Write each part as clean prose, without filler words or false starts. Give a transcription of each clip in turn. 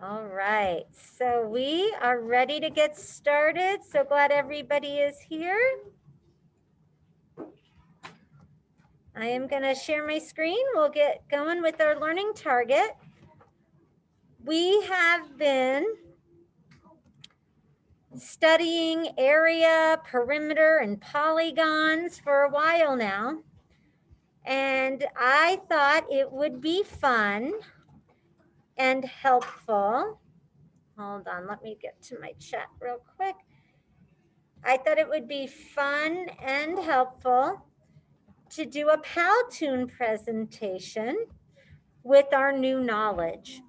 All right, so we are ready to get started. So glad everybody is here. I am going to share my screen. We'll get going with our learning target. We have been studying area, perimeter, and polygons for a while now. And I thought it would be fun and helpful. Hold on, let me get to my chat real quick. I thought it would be fun and helpful to do a Powtoon presentation with our new knowledge.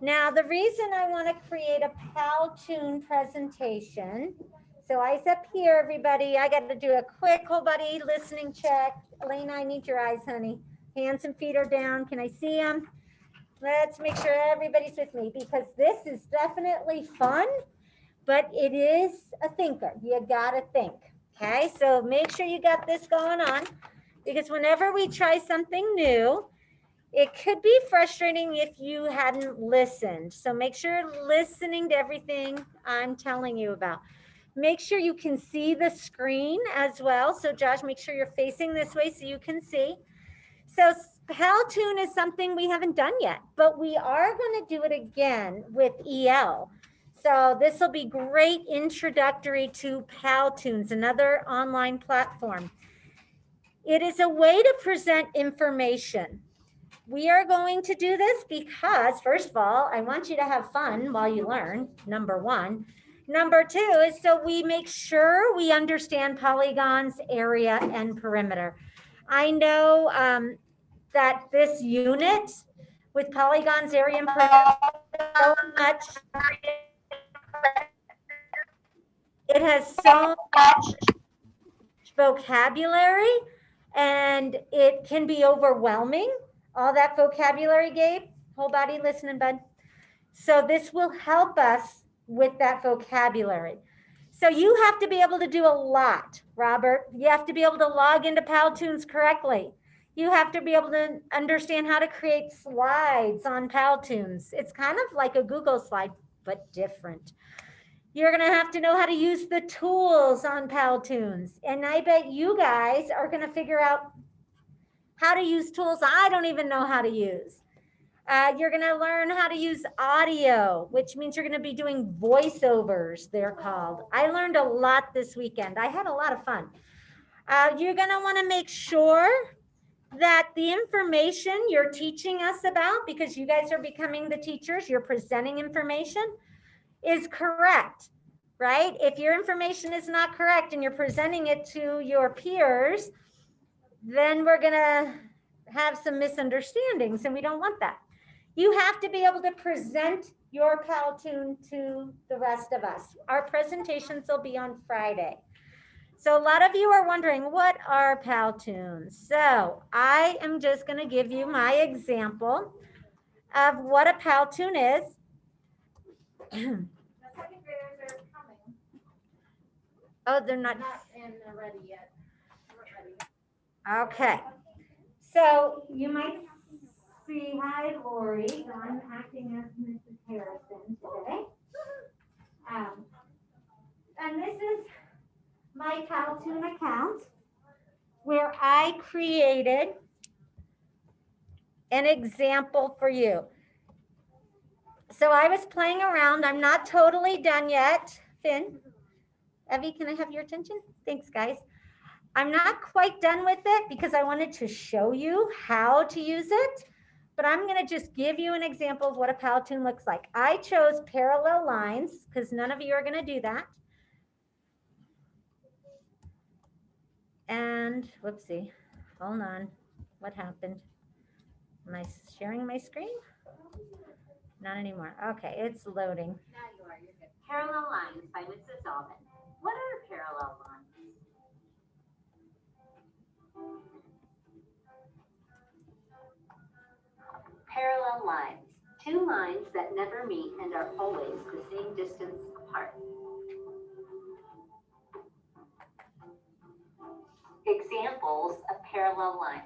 Now, the reason I want to create a Powtoon presentation, so eyes up here, everybody. I got to do a quick whole body listening check. Elena, I need your eyes, honey. Hands and feet are down. Can I see them? Let's make sure everybody's with me because this is definitely fun, but it is a thinker. You got to think. Okay, so make sure you got this going on because whenever we try something new, it could be frustrating if you hadn't listened. So make sure you're listening to everything I'm telling you about. Make sure you can see the screen as well. So Josh, make sure you're facing this way so you can see. So Powtoon is something we haven't done yet, but we are going to do it again with EL. So this will be great introductory to Powtoons, another online platform. It is a way to present information. We are going to do this because, first of all, I want you to have fun while you learn, number one. Number two is so we make sure we understand polygons, area, and perimeter. I know that this unit with polygons, area, and perimeter, so much, it has so much vocabulary and it can be overwhelming. All that vocabulary, Gabe, whole body listening, bud. So this will help us with that vocabulary. So you have to be able to do a lot, Robert. You have to be able to log into Powtoons correctly. You have to be able to understand how to create slides on Powtoons. It's kind of like a Google slide, but different. You're going to have to know how to use the tools on Powtoons. And I bet you guys are going to figure out how to use tools I don't even know how to use. You're going to learn how to use audio, which means you're going to be doing voiceovers, they're called. I learned a lot this weekend. I had a lot of fun. You're going to want to make sure that the information you're teaching us about, because you guys are becoming the teachers, you're presenting information, is correct, right? If your information is not correct and you're presenting it to your peers, then we're going to have some misunderstandings and we don't want that. You have to be able to present your Powtoon to the rest of us. Our presentations will be on Friday. So a lot of you are wondering, what are Powtoons? So I am just going to give you my example of what a Powtoon is. The second graders are coming. Oh, they're not in ready yet. Okay. So you might see, hi, Lori. So I'm acting as Mrs. Harrison today. And this is my Powtoon account where I created an example for you. So I was playing around. I'm not totally done yet. Finn, Evie, can I have your attention? Thanks, guys. I'm not quite done with it because I wanted to show you how to use it, but I'm going to just give you an example of what a Powtoon looks like. I chose parallel lines because none of you are going to do that. And whoopsie, hold on. What happened? Am I sharing my screen? Not anymore. Okay, it's loading. Now you are. You're good. Parallel lines by Mrs. Alvin. What are parallel lines? Parallel lines. Two lines that never meet and are always the same distance apart. Examples of parallel lines.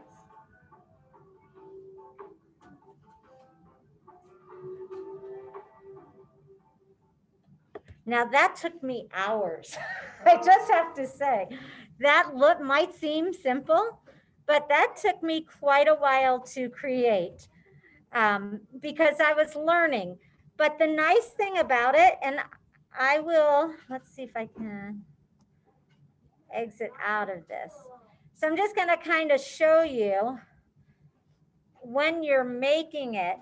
Now that took me hours. I just have to say that look might seem simple, but that took me quite a while to create because I was learning. But the nice thing about it, and I will, let's see if I can exit out of this. So I'm just going to kind of show you when you're making it.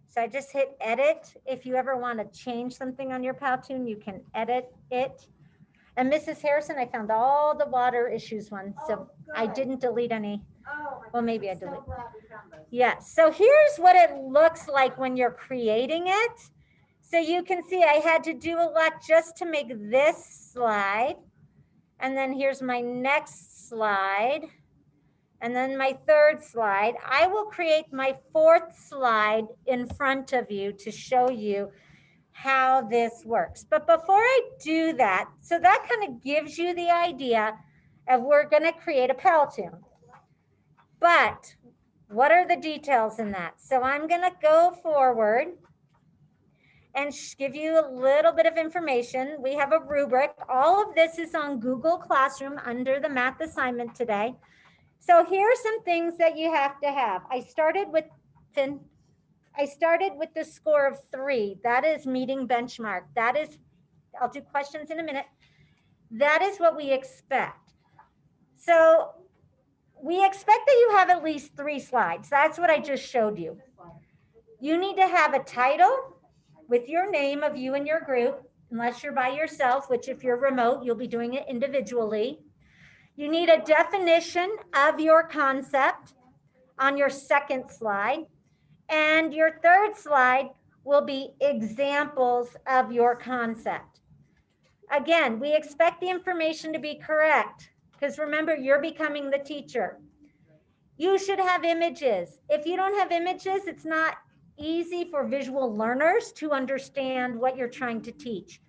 So I just hit edit. If you ever want to change something on your Powtoon, you can edit it. And Mrs. Harrison, I found all the water issues ones. So I didn't delete any. Well, maybe I deleted. Yes. So here's what it looks like when you're creating it. So you can see I had to do a lot just to make this slide. And then here's my next slide. And then my third slide. I will create my fourth slide in front of you to show you how this works. But before I do that, so that kind of gives you the idea of we're going to create a Powtoon. But what are the details in that? So I'm going to go forward and give you a little bit of information. We have a rubric. All of this is on Google Classroom under the math assignment today. So here are some things that you have to have. I started with the score of 3. That is meeting benchmark. That is, I'll do questions in a minute. That is what we expect. So we expect that you have at least 3 slides. That's what I just showed you. You need to have a title with your name of you and your group, unless you're by yourself, which if you're remote, you'll be doing it individually. You need a definition of your concept on your second slide. And your third slide will be examples of your concept. Again, we expect the information to be correct because remember, you're becoming the teacher. You should have images. If you don't have images, it's not easy for visual learners to understand what you're trying to teach.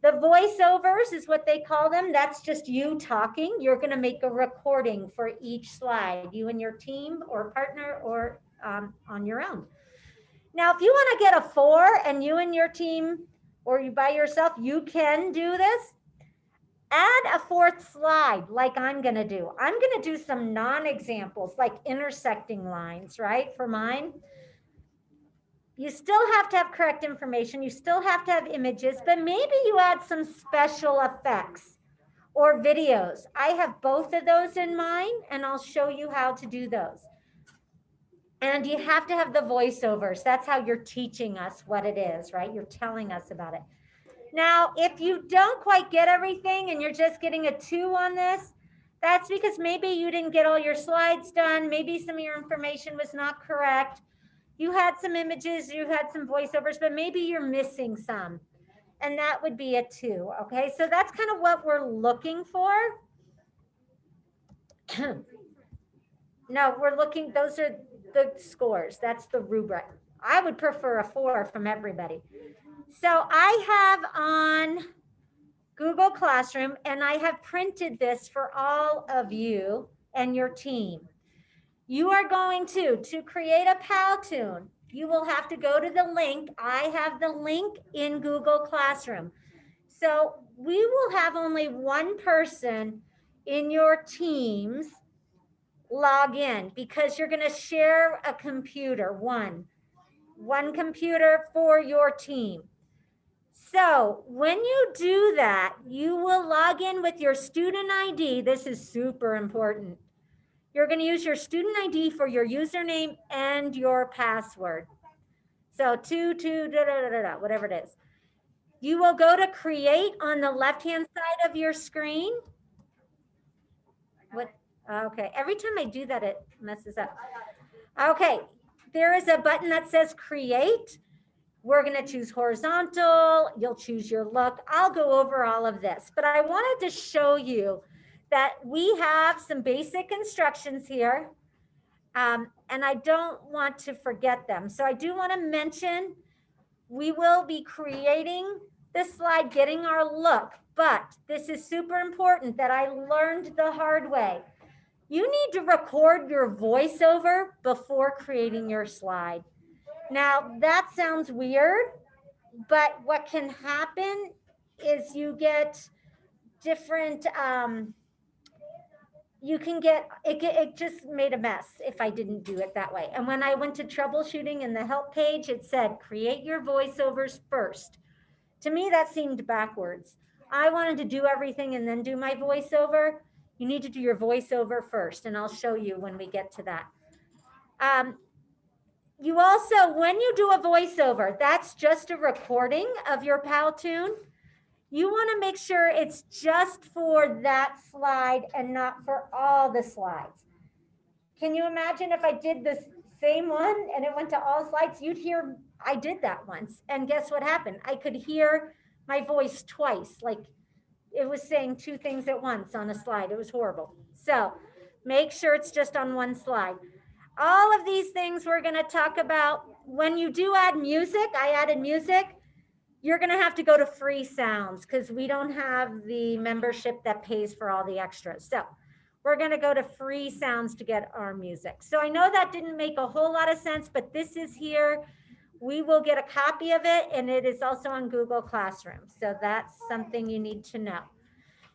The voiceovers is what they call them. That's just you talking. You're going to make a recording for each slide, you and your team or partner or on your own. Now, if you want to get a 4 and you and your team or you by yourself, you can do this. Add a 4th slide like I'm going to do. I'm going to do some non-examples like intersecting lines, right, for mine. You still have to have correct information. You still have to have images, but maybe you add some special effects or videos. I have both of those in mind, and I'll show you how to do those. And you have to have the voiceovers. That's how you're teaching us what it is, right? You're telling us about it. Now, if you don't quite get everything and you're just getting a 2 on this, that's because maybe you didn't get all your slides done. Maybe some of your information was not correct. You had some images, you had some voiceovers, but maybe you're missing some. And that would be a 2, okay? So that's kind of what we're looking for. No, we're looking, those are the scores. That's the rubric. I would prefer a 4 from everybody. So I have on Google Classroom, and I have printed this for all of you and your team. You are going to create a Powtoon, you will have to go to the link. I have the link in Google Classroom. So we will have only one person in your teams log in because you're going to share a computer, one computer for your team. So when you do that, you will log in with your student ID. This is super important. You're going to use your student ID for your username and your password. So whatever it is. You will go to create on the left-hand side of your screen. What? Okay, every time I do that, it messes up. Okay, there is a button that says create. We're going to choose horizontal. You'll choose your look. I'll go over all of this, but I wanted to show you that we have some basic instructions here. And I don't want to forget them. So I do want to mention, we will be creating this slide, getting our look, but this is super important that I learned the hard way. You need to record your voiceover before creating your slide. Now that sounds weird, but what can happen is you get different, you can get it just made a mess if I didn't do it that way. And when I went to troubleshooting in the help page, it said create your voiceovers first. To me, that seemed backwards. I wanted to do everything and then do my voiceover. You need to do your voiceover first, and I'll show you when we get to that. You also, when you do a voiceover, that's just a recording of your Powtoon. You want to make sure it's just for that slide and not for all the slides. Can you imagine if I did this same one and it went to all slides? You'd hear, I did that once. And guess what happened? I could hear my voice twice. Like it was saying two things at once on a slide. It was horrible. So make sure it's just on one slide. All of these things we're going to talk about. When you do add music, I added music. You're going to have to go to free sounds because we don't have the membership that pays for all the extras. So we're going to go to free sounds to get our music. So I know that didn't make a whole lot of sense, but this is here. We will get a copy of it, and it is also on Google Classroom. So that's something you need to know.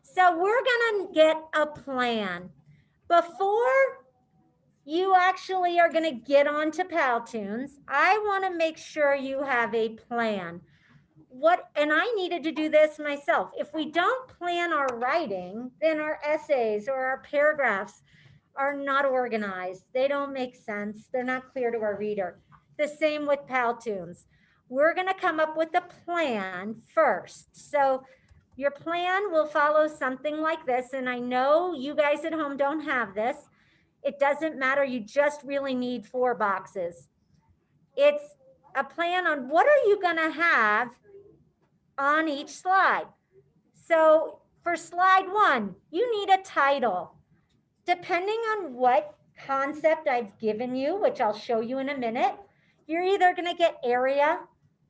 So we're going to get a plan. Before you actually are going to get onto Powtoons, I want to make sure you have a plan. And I needed to do this myself. If we don't plan our writing, then our essays or our paragraphs are not organized. They don't make sense. They're not clear to our reader. The same with Powtoons. We're going to come up with a plan first. So your plan will follow something like this. And I know you guys at home don't have this. It doesn't matter. You just really need 4 boxes. It's a plan on what are you going to have on each slide. So for slide 1, you need a title. Depending on what concept I've given you, which I'll show you in a minute, you're either going to get area,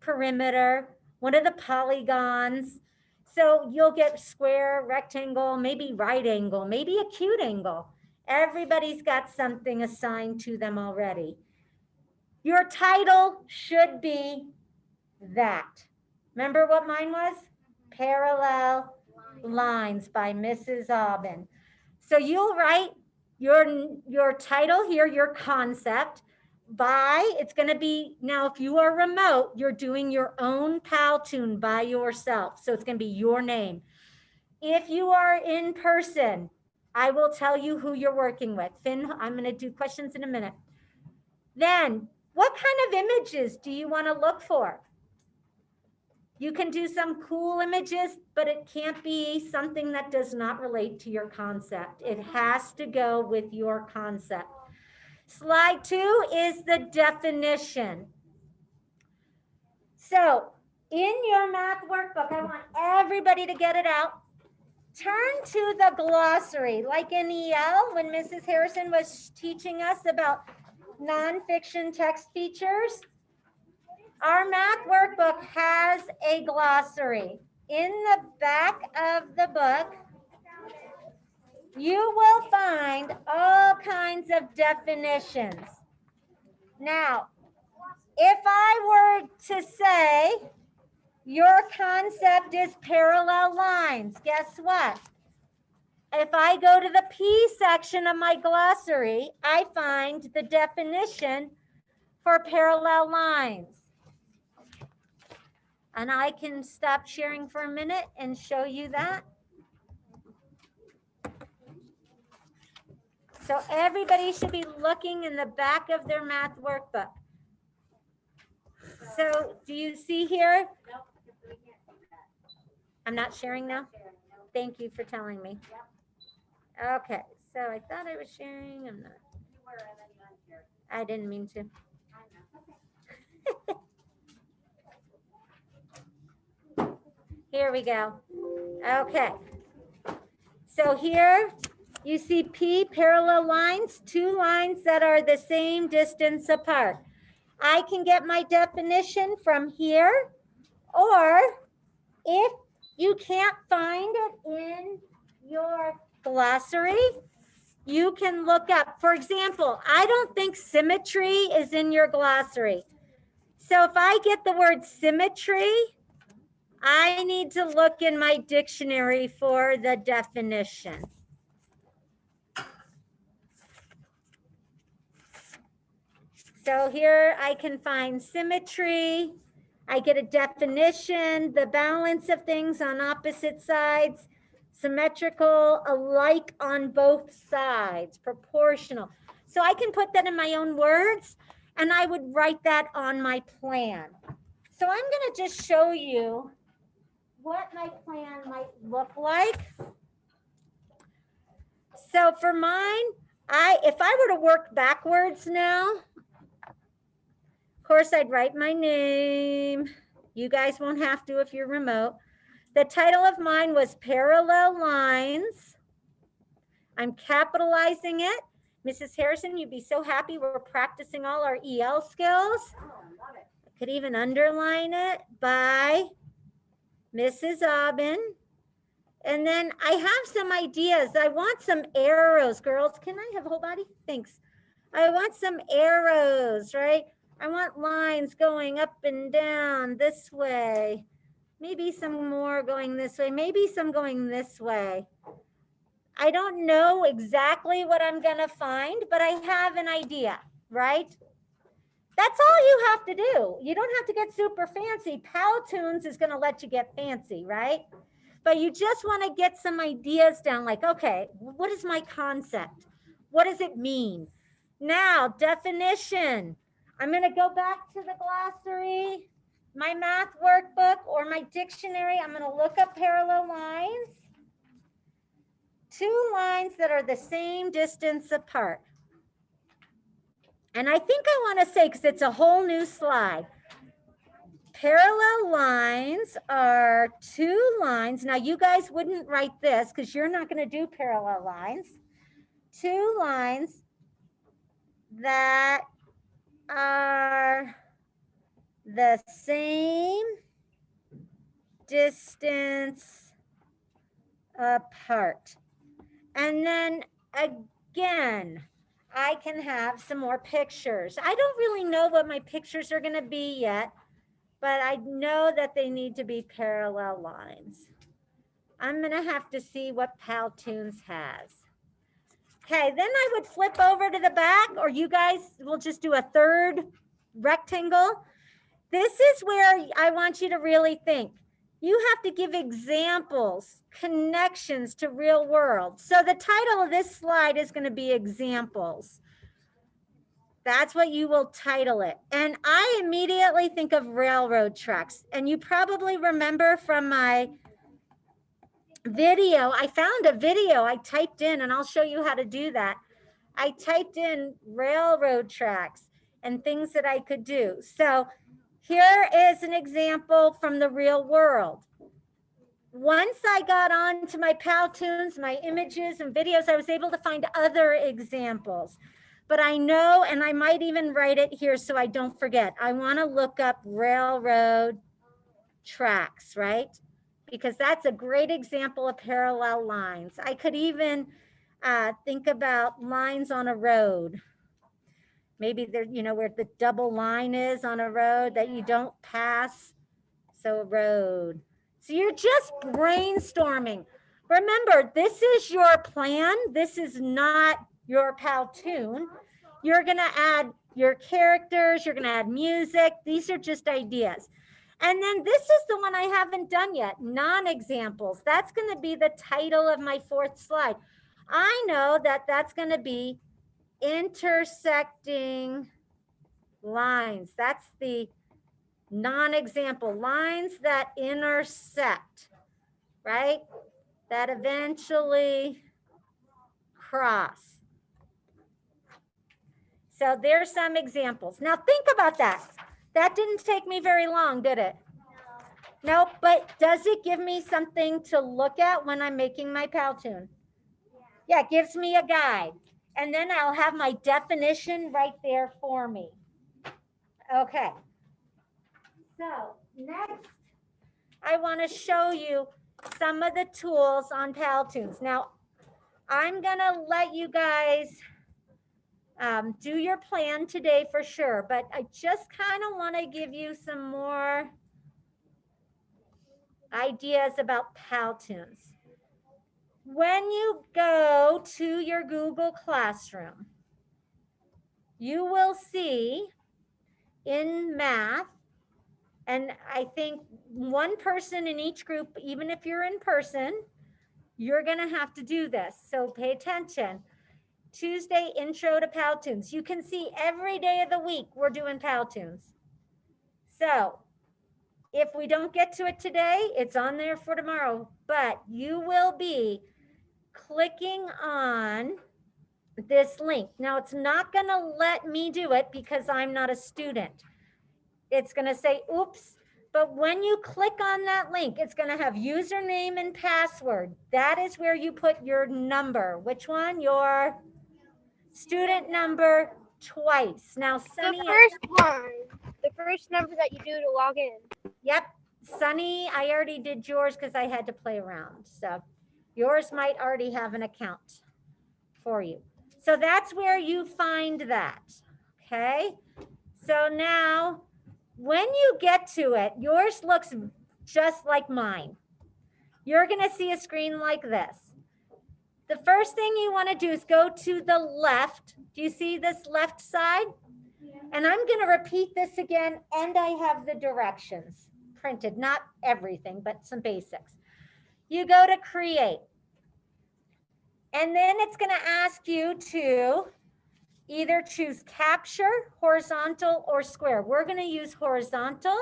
perimeter, one of the polygons. So you'll get square, rectangle, maybe right angle, maybe acute angle. Everybody's got something assigned to them already. Your title should be that. Remember what mine was? Parallel Lines by Mrs. Aubin. So you'll write your title here, your concept by, it's going to be, now if you are remote, you're doing your own Powtoon by yourself. So it's going to be your name. If you are in person, I will tell you who you're working with. Finn, I'm going to do questions in a minute. Then, what kind of images do you want to look for? You can do some cool images, but it can't be something that does not relate to your concept. It has to go with your concept. Slide 2 is the definition. So in your math workbook, I want everybody to get it out. Turn to the glossary, like in EL, when Mrs. Harrison was teaching us about nonfiction text features. Our math workbook has a glossary. In the back of the book, you will find all kinds of definitions. Now, if I were to say your concept is parallel lines, guess what? If I go to the P section of my glossary, I find the definition for parallel lines. And I can stop sharing for a minute and show you that. So everybody should be looking in the back of their math workbook. So do you see here? I'm not sharing now? Thank you for telling me. Okay, so I thought I was sharing. I'm not. I didn't mean to. Here we go. Okay. So here you see P, parallel lines, 2 lines that are the same distance apart. I can get my definition from here, or if you can't find it in your glossary, you can look up. For example, I don't think symmetry is in your glossary. So if I get the word symmetry, I need to look in my dictionary for the definition. So here I can find symmetry. I get a definition, the balance of things on opposite sides, symmetrical, alike on both sides, proportional. So I can put that in my own words and I would write that on my plan. So I'm going to just show you what my plan might look like. So for mine, if I were to work backwards now, of course, I'd write my name. You guys won't have to if you're remote. The title of mine was Parallel Lines. I'm capitalizing it. Mrs. Harrison, you'd be so happy we're practicing all our EL skills. I could even underline it by Mrs. Aubin. And then I have some ideas. I want some arrows, girls. Can I have a whole body? Thanks. I want some arrows, right? I want lines going up and down this way. Maybe some more going this way. Maybe some going this way. I don't know exactly what I'm going to find, but I have an idea, right? That's all you have to do. You don't have to get super fancy. Powtoons is going to let you get fancy, right? But you just want to get some ideas down like, okay, what is my concept? What does it mean? Now, definition. I'm going to go back to the glossary, my math workbook, or my dictionary. I'm going to look up parallel lines. Two lines that are the same distance apart. And I think I want to say, because it's a whole new slide, parallel lines are two lines. Now, you guys wouldn't write this because you're not going to do parallel lines. Two lines that are the same distance apart. And then again, I can have some more pictures. I don't really know what my pictures are going to be yet, but I know that they need to be parallel lines. I'm going to have to see what Powtoons has. Okay, then I would flip over to the back, or you guys will just do a third rectangle. This is where I want you to really think. You have to give examples, connections to real world. So the title of this slide is going to be examples. That's what you will title it. And I immediately think of railroad tracks. And you probably remember from my video, I found a video I typed in, and I'll show you how to do that. I typed in railroad tracks and things that I could do. So here is an example from the real world. Once I got on to my Powtoons, my images and videos, I was able to find other examples. But I know, and I might even write it here so I don't forget, I want to look up railroad tracks, right? Because that's a great example of parallel lines. I could even think about lines on a road. Maybe there, you know, where the double line is on a road that you don't pass. So a road. So you're just brainstorming. Remember, this is your plan. This is not your Powtoon. You're going to add your characters. You're going to add music. These are just ideas. And then this is the one I haven't done yet, non-examples. That's going to be the title of my fourth slide. I know that that's going to be intersecting lines. That's the non-example, lines that intersect, right? That eventually cross. So there's some examples. Now think about that. That didn't take me very long, did it? No, but does it give me something to look at when I'm making my Powtoon? Yeah, it gives me a guide. And then I'll have my definition right there for me. Okay. So next, I want to show you some of the tools on Powtoons. Now, I'm going to let you guys Do your plan today for sure, but I just kind of want to give you some more ideas about Powtoons. When you go to your Google Classroom, you will see in math, and I think one person in each group, even if you're in person, you're going to have to do this. So pay attention. Tuesday, intro to Powtoons. You can see every day of the week we're doing Powtoons. So if we don't get to it today, it's on there for tomorrow, but you will be clicking on this link. Now it's not going to let me do it because I'm not a student. It's going to say, oops. But when you click on that link, it's going to have username and password. That is where you put your number. Which one? Your student number twice. Now, Sunny. The first one. The first number that you do to log in. Yep. Sunny, I already did yours because I had to play around. So yours might already have an account for you. So that's where you find that. Okay. So now when you get to it, yours looks just like mine. You're going to see a screen like this. The first thing you want to do is go to the left. Do you see this left side? And I'm going to repeat this again, and I have the directions printed, not everything, but some basics. You go to create. And then it's going to ask you to either choose capture, horizontal, or square. We're going to use horizontal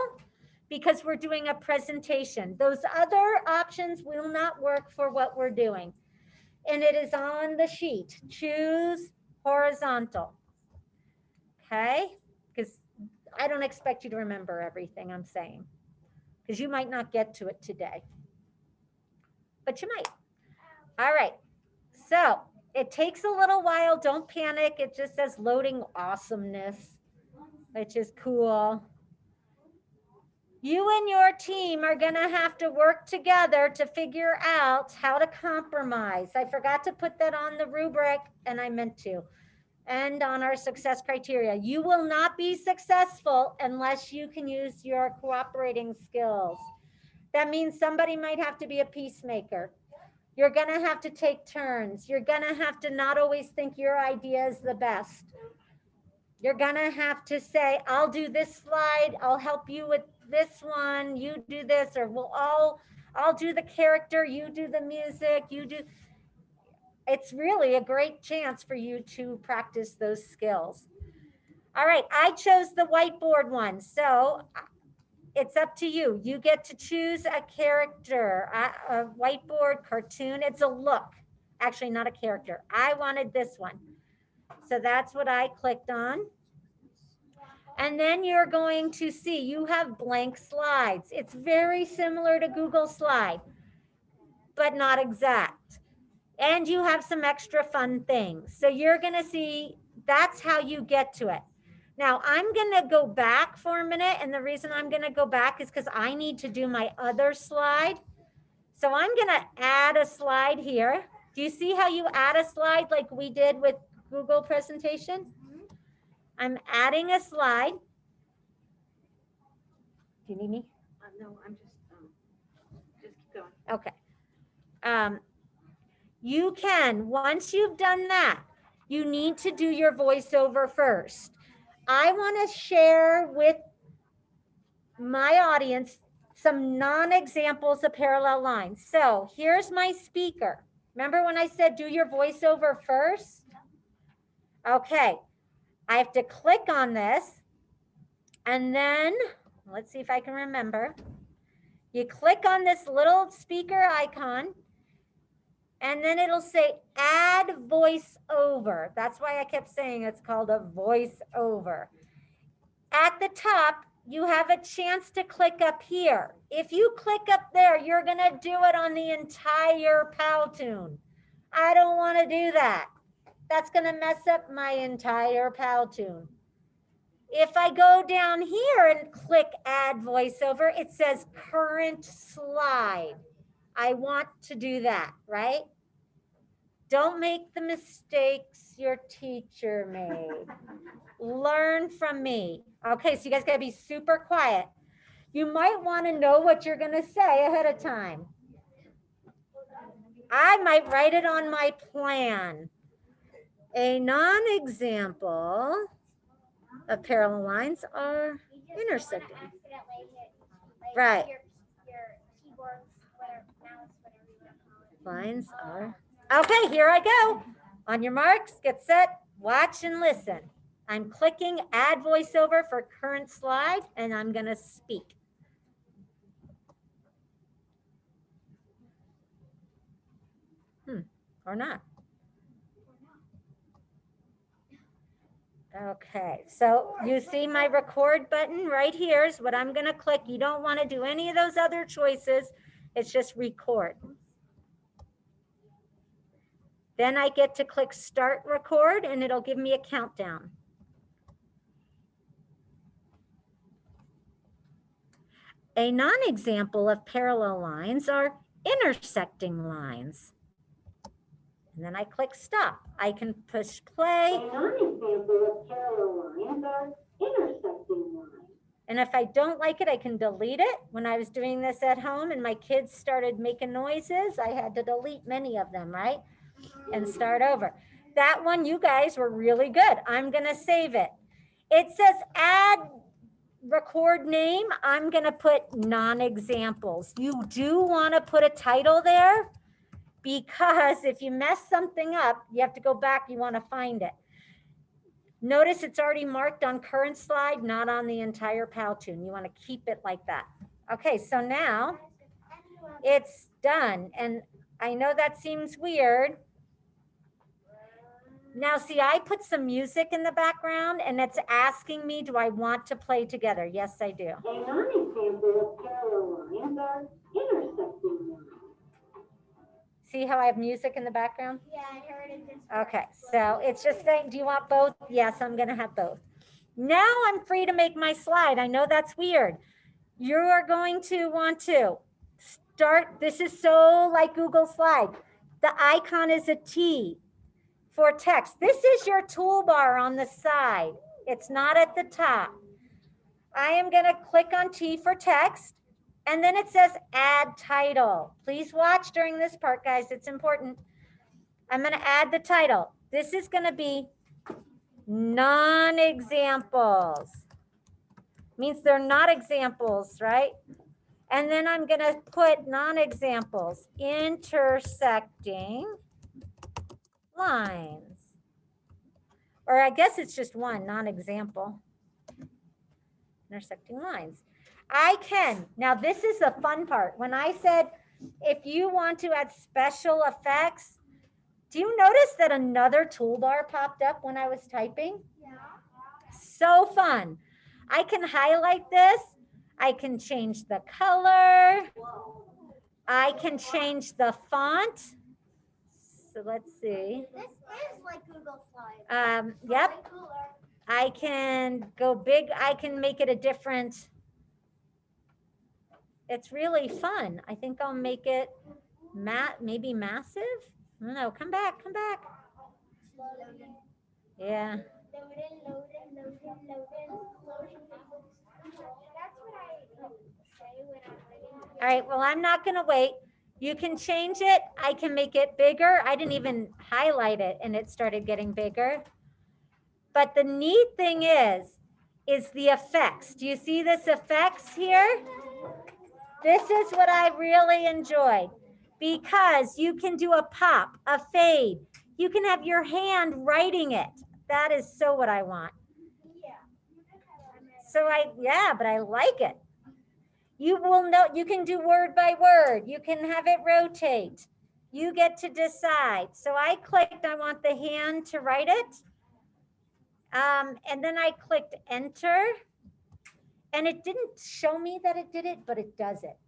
because we're doing a presentation. Those other options will not work for what we're doing. And it is on the sheet. Choose horizontal. Okay? Because I don't expect you to remember everything I'm saying, because you might not get to it today, but you might. All right. So it takes a little while. Don't panic. It just says loading awesomeness, which is cool. You and your team are going to have to work together to figure out how to compromise. I forgot to put that on the rubric, and I meant to. And on our success criteria. You will not be successful unless you can use your cooperating skills. That means somebody might have to be a peacemaker. You're going to have to take turns. You're going to have to not always think your idea is the best. You're going to have to say, I'll do this slide. I'll help you with this one. You do this, or I'll do the character. You do the music. You do. It's really a great chance for you to practice those skills. All right, I chose the whiteboard one, so it's up to you. You get to choose a character, a whiteboard cartoon. It's a look, actually not a character. I wanted this one. So that's what I clicked on. And then you're going to see you have blank slides. It's very similar to Google Slide, but not exact. And you have some extra fun things. So you're going to see that's how you get to it. Now I'm going to go back for a minute. And the reason I'm going to go back is because I need to do my other slide. So I'm going to add a slide here. Do you see how you add a slide like we did with Google presentation? I'm adding a slide. Do you need me? No, I'm just keep going. Okay. You can, once you've done that, you need to do your voiceover first. I want to share with my audience some non-examples of parallel lines. So here's my speaker. Remember when I said do your voiceover first? Okay, I have to click on this, and then let's see if I can remember. You click on this little speaker icon, and then it'll say add voiceover. That's why I kept saying it's called a voiceover. At the top, you have a chance to click up here. If you click up there, you're going to do it on the entire Powtoon. I don't want to do that. That's going to mess up my entire Powtoon. If I go down here and click add voiceover, it says current slide. I want to do that, right? Don't make the mistakes your teacher made. Learn from me. Okay, so you guys gotta be super quiet. You might want to know what you're gonna say ahead of time. I might write it on my plan. A non-example of parallel lines are intersecting. Right. Lines are. Okay, here I go. On your marks, get set, watch and listen. I'm clicking add voiceover for current slide and I'm gonna speak. Or not. Okay, so you see my record button right here is what I'm gonna click. You don't wanna do any of those other choices. It's just record. Then I get to click start record and it'll give me a countdown. A non-example of parallel lines are intersecting lines. And then I click stop. I can push play. A non-example of parallel lines are intersecting lines. And if I don't like it, I can delete it. When I was doing this at home and my kids started making noises, I had to delete many of them, right? And start over. That one, you guys were really good. I'm gonna save it. It says add record name. I'm gonna put non-examples. You do wanna put a title there because if you mess something up, you have to go back, you wanna find it. Notice it's already marked on current slide, not on the entire Powtoon. You wanna keep it like that. Okay, so now it's done. And I know that seems weird. Now, see, I put some music in the background and it's asking me, do I want to play together? Yes, I do. A non-example of parallel lines are intersecting lines. See how I have music in the background? Yeah, I heard it. Okay, so it's just saying, do you want both? Yes, I'm gonna have both. Now I'm free to make my slide. I know that's weird. You are going to want to start, this is so like Google Slide. The icon is a T for text. This is your toolbar on the side. It's not at the top. I am gonna click on T for text. And then it says add title. Please watch during this part, guys. It's important. I'm gonna add the title. This is gonna be non-examples. Means they're not examples, right? And then I'm gonna put non-examples, intersecting lines. Or I guess it's just one, non-example. Intersecting lines. I can, now this is the fun part. When I said, if you want to add special effects, do you notice that another toolbar popped up when I was typing? Yeah. So fun. I can highlight this. I can change the color. I can change the font. So let's see. This is like Google Slides. Yep. I can go big. I can make it a different. It's really fun. I think I'll make it maybe massive. No, come back, come back. Yeah. All right, well, I'm not gonna wait. You can change it. I can make it bigger. I didn't even highlight it and it started getting bigger. But the neat thing is the effects. Do you see this effects here? This is what I really enjoyed because you can do a pop, a fade. You can have your hand writing it. That is so what I want. So yeah, but I like it. You will know, you can do word by word. You can have it rotate. You get to decide. So I clicked, I want the hand to write it. And then I clicked enter. And it didn't show me that it did it, but it does it.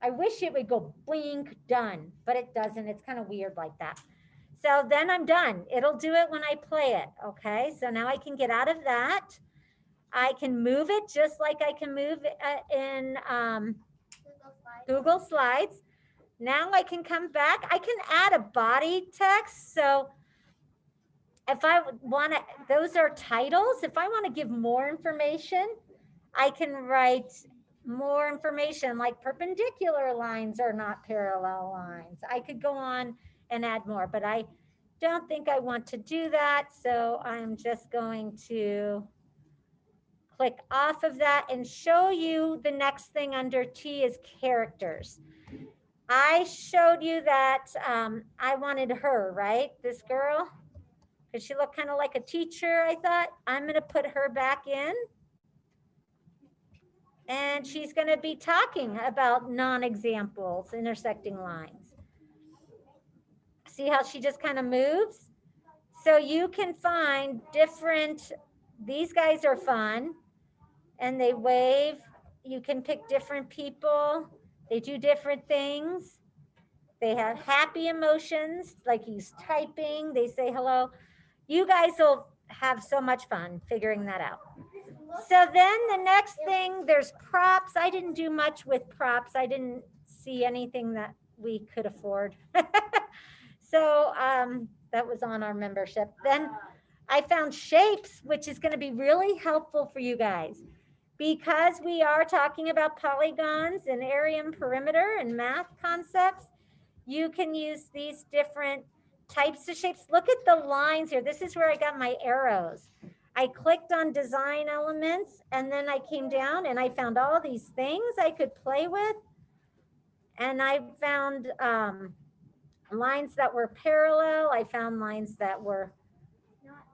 I wish it would go blink, done, but it doesn't. It's kind of weird like that. So then I'm done. It'll do it when I play it. Okay, so now I can get out of that. I can move it just like I can move it in Google Slides. Now I can come back. I can add a body text. So if I want to, those are titles. If I want to give more information, I can write more information like perpendicular lines are not parallel lines. I could go on and add more, but I don't think I want to do that. So I'm just going to click off of that and show you the next thing under T is characters. I showed you that I wanted her, right? This girl, because she looked kind of like a teacher. I thought I'm going to put her back in. And she's going to be talking about non-examples, intersecting lines. See how she just kind of moves? So you can find different, these guys are fun and they wave. You can pick different people. They do different things. They have happy emotions, like he's typing. They say hello. You guys will have so much fun figuring that out. So then the next thing, there's props. I didn't do much with props. I didn't see anything that we could afford. So that was on our membership. Then I found shapes, which is going to be really helpful for you guys because we are talking about polygons and area and perimeter and math concepts. You can use these different types of shapes. Look at the lines here. This is where I got my arrows. I clicked on design elements and then I came down and I found all these things I could play with. And I found lines that were parallel. I found lines that were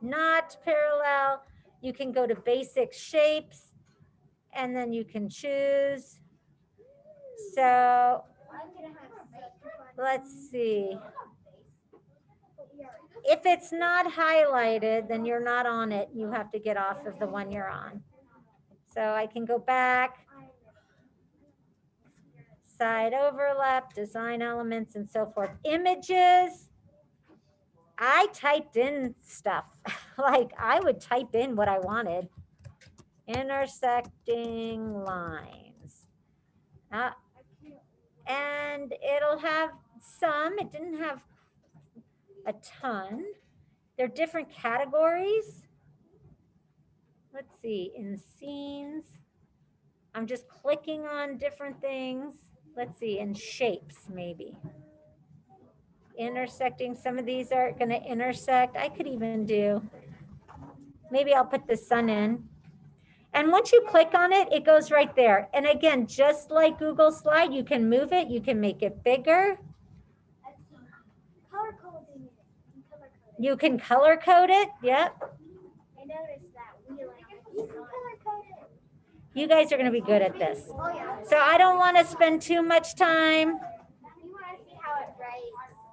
not parallel. You can go to basic shapes and then you can choose. So let's see. If it's not highlighted, then you're not on it. You have to get off of the one you're on. So I can go back, side overlap, design elements, and so forth. Images, I typed in stuff. Like I would type in what I wanted. Intersecting lines. And it'll have some, it didn't have a ton. They're different categories. Let's see, in scenes. I'm just clicking on different things. Let's see, in shapes maybe. Intersecting, some of these are gonna intersect. I could even do, maybe I'll put the sun in. And once you click on it, it goes right there. And again, just like Google Slide, you can move it, you can make it bigger. You can color code it, yep. I noticed that we like color code it. You guys are gonna be good at this. So I don't wanna spend too much time. We want to see how it writes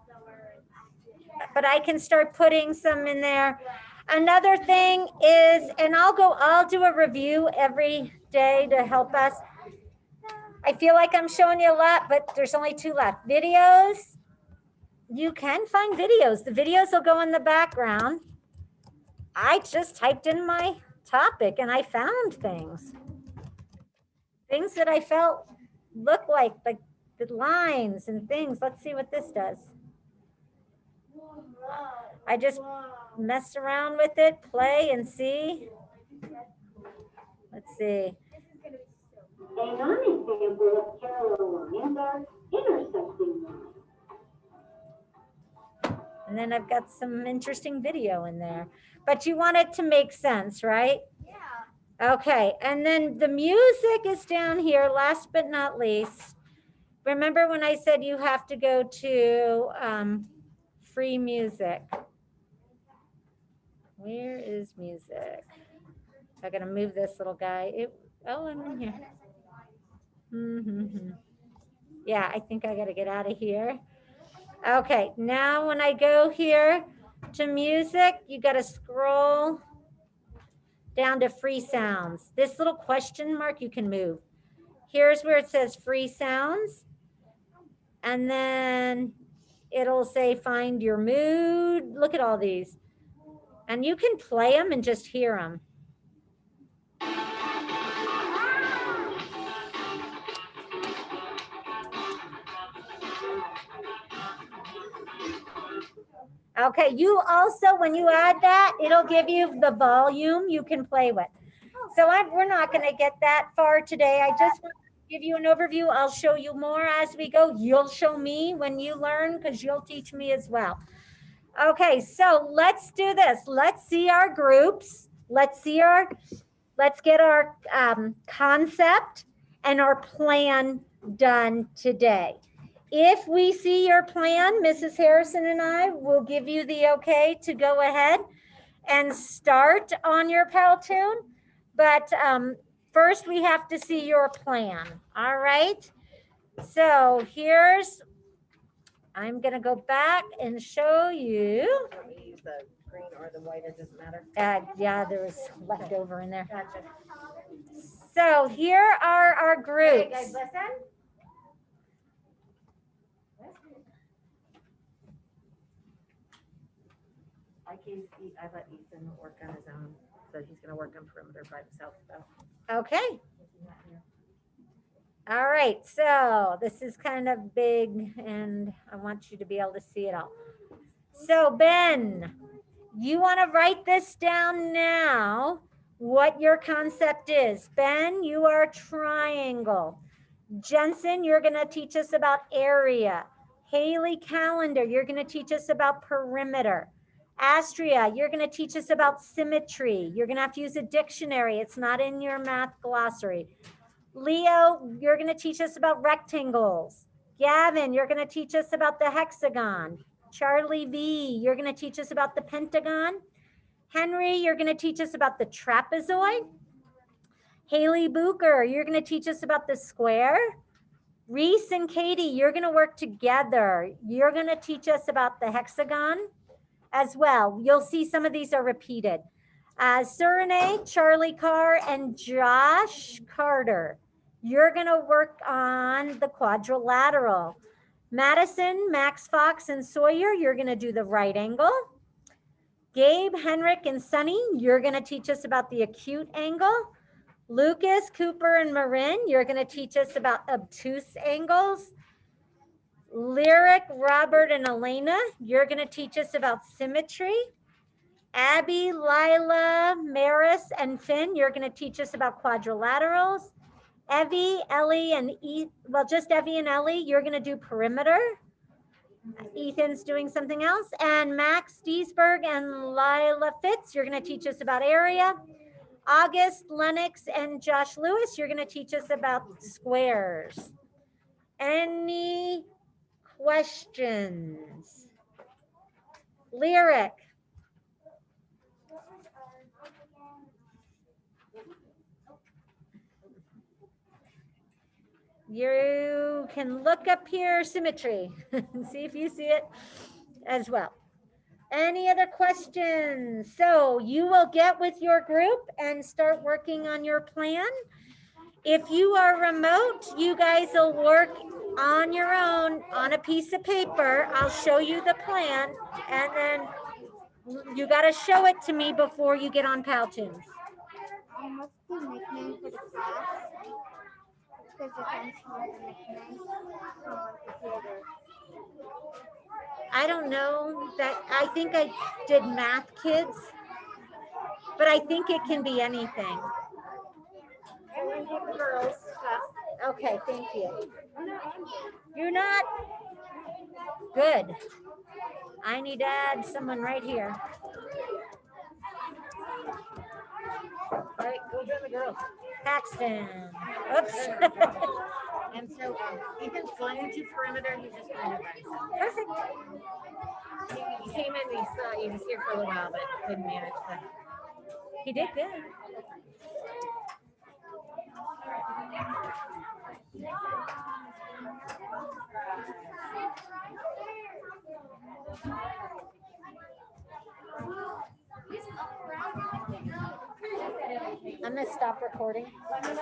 the words. But I can start putting some in there. Another thing is, and I'll do a review every day to help us. I feel like I'm showing you a lot, but there's only 2 left. Videos, you can find videos. The videos will go in the background. I just typed in my topic and I found things. Things that I felt look like the lines and things. Let's see what this does. I just mess around with it, play and see. Let's see. A non-example of parallel lines are intersecting lines. And then I've got some interesting video in there. But you want it to make sense, right? Yeah. Okay, and then the music is down here, last but not least. Remember when I said you have to go to free music? Where is music? I'm gonna move this little guy. Oh, I'm in here. Yeah, I think I gotta get out of here. Okay, now when I go here to music, you gotta scroll down to free sounds. This little question mark you can move. Here's where it says free sounds. And then it'll say find your mood. Look at all these. And you can play them and just hear them. Okay, you also, when you add that, it'll give you the volume you can play with. So we're not going to get that far today. I just want to give you an overview. I'll show you more as we go. You'll show me when you learn because you'll teach me as well. Okay, so let's do this. Let's see our groups. Let's get our concept and our plan done today. If we see your plan, Mrs. Harrison and I will give you the okay to go ahead and start on your Powtoon. But first we have to see your plan. All right. So I'm going to go back and show you. Use the green or the white, it doesn't matter. Yeah, there was leftover in there. Gotcha. So here are our groups. Okay, guys, listen. I let Ethan work on his own, so he's gonna work on perimeter by himself, so. Okay. All right, so this is kind of big and I want you to be able to see it all. So Ben, you want to write this down now, what your concept is. Ben, you are triangle. Jensen, you're going to teach us about area. Haley Calendar, you're going to teach us about perimeter. Astria, you're going to teach us about symmetry. You're going to have to use a dictionary. It's not in your math glossary. Leo, you're going to teach us about rectangles. Gavin, you're going to teach us about the hexagon. Charlie V, you're going to teach us about the pentagon. Henry, you're going to teach us about the trapezoid. Haley Booker, you're going to teach us about the square. Reese and Katie, you're going to work together. You're going to teach us about the hexagon as well. You'll see some of these are repeated. Suriname, Charlie Carr, and Josh Carter, you're going to work on the quadrilateral. Madison, Max Fox, and Sawyer, you're going to do the right angle. Gabe, Henrik, and Sunny, you're going to teach us about the acute angle. Lucas, Cooper, and Marin, you're going to teach us about obtuse angles. Lyric, Robert, and Elena, you're going to teach us about symmetry. Abby, Lila, Maris, and Finn, you're going to teach us about quadrilaterals. Evie, Ellie, and just Evie and Ellie, you're going to do perimeter. Ethan's doing something else. And Max Deesberg and Lila Fitz, you're going to teach us about area. August, Lennox, and Josh Lewis, you're going to teach us about squares. Any questions? Lyric. You can look up here, symmetry, and see if you see it as well. Any other questions? So you will get with your group and start working on your plan. If you are remote, you guys will work on your own on a piece of paper. I'll show you the plan, and then you got to show it to me before you get on Powtoon. What's the nickname for the class? Because it comes from the nickname from my computer. I don't know that. I think I did math kids, but I think it can be anything. Girls stuff. Okay, thank you. You're not good. I need to add someone right here. All right, go join the girls. Paxton. Oops. And so Ethan's going to perimeter, he's just going to by himself. Perfect. He came in, he was here for a little while, but couldn't manage to. He did good. I'm going to stop recording. You want me to